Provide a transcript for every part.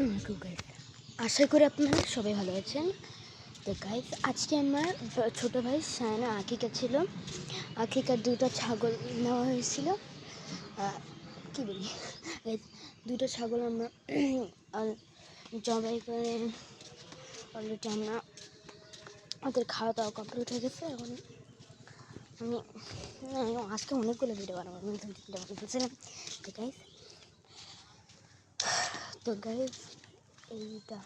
আসসালামু আলাইকুম গাইস, আশা করি আপনারা সবাই ভালো আছেন। তো গাইস, আজকে আমার ছোটো ভাই সায়না আকিকা ছিল। আকিকার দুটো ছাগল নেওয়া হয়েছিল। কী বলি গাইস, দুটো ছাগল আমরা জবাই করে অলরেডি আমরা ওদের খাওয়া দাওয়া কমপ্লিট হয়ে গেছে। এখন আমি আজকে অনেকগুলো ভিডিও বানাবো, আমি ভিডিও বানাচ্ছিলাম। তো গাইস এইটা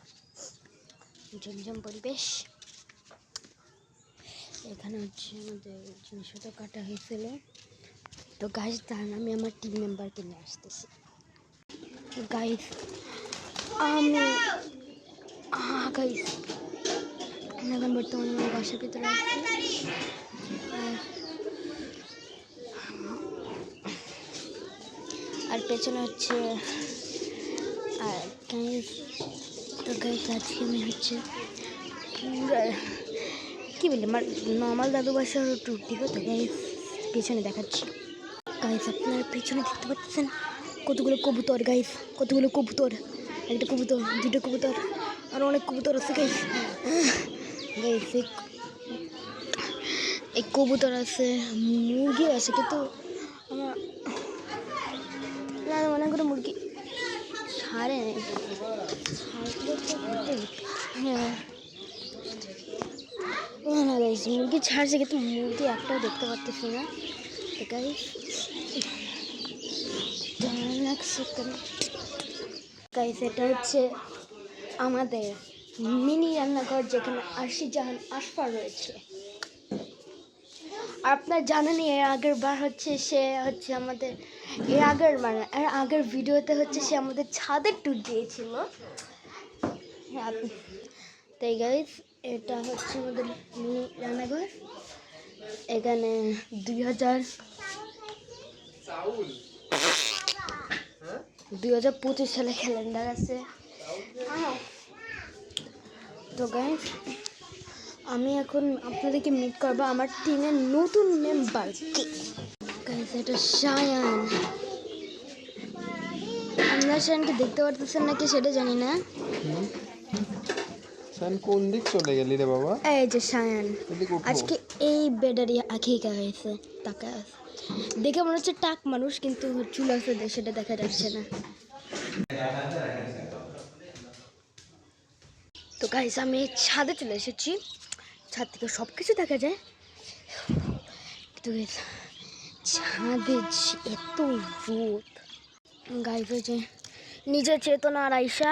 জমজম পরিবেশ। এখানে হচ্ছে আমাদের জিনিসপত্র কাটা হয়েছিল। তো গাইস দাঁড়ান, আমি আমার টিম মেম্বারকে নিয়ে আসতেছি। গাইস গাইস আমি এখন বর্তমানে আমার বাসার ভিতরে আছি। আর পেছনে হচ্ছে গাইস। তো গাইস আজকে আমি হচ্ছে কী বলি, আমার নর্মাল দাদু বাসার ট্যুর দিব। তো গাইস পেছনে দেখাচ্ছি। গাইস আপনারা পেছনে দেখতে পাচ্ছেন কতগুলো কবুতর। গাইস কতগুলো কবুতর, একটা কবুতর, দুটো কবুতর, আর অনেক কবুতর আছে গাইস। গাইস এই কবুতর আছে, মুরগি আছে, কিন্তু আমার মনে করে মুরগি ছাড়ে নেই। হ্যাঁ না গাইস, মুরগি ছাড়ছে কিন্তু মুরগি একটাও দেখতে পাচ্ছি না। তো গাইস গাইস এটা হচ্ছে আমাদের মিনি রান্নাঘর, যেখানে আরশি জাহান আশফা রয়েছে। আপনার জানেন এর আগের বার হচ্ছে সে হচ্ছে আমাদের এর আগের ভিডিওতে হচ্ছে সে আমাদের ছাদের ট্যুর দিয়েছিল। তাই গাইস এটা হচ্ছে আমাদের মিনি রান্নাঘর। এখানে 2025 সালে ক্যালেন্ডার আছে। তো গাইস আমি এখন আপনাদেরকে মিট করবো আমার টিমের নতুন মেম্বারকে। গাইস এটা সায়ান। আপনারা সায়ানকে দেখতে পারতেছেন নাকি সেটা জানি না। সায়ান কোন দিক চলে গেলি রে বাবা? এই যে সায়ান আজকে এই বেডারি আকিকা হয়েছে। টাকা দেখে মনে হচ্ছে টাক মানুষ, কিন্তু চুল আছে সেটা দেখা যাচ্ছে না। তো গাইস আমি ছাদে চলে এসেছি, ছাদ থেকে সব কিছু দেখা যায়। কিন্তু ছাদে এত রোদ। গাইস যে নিজের চেতনা আর আইসা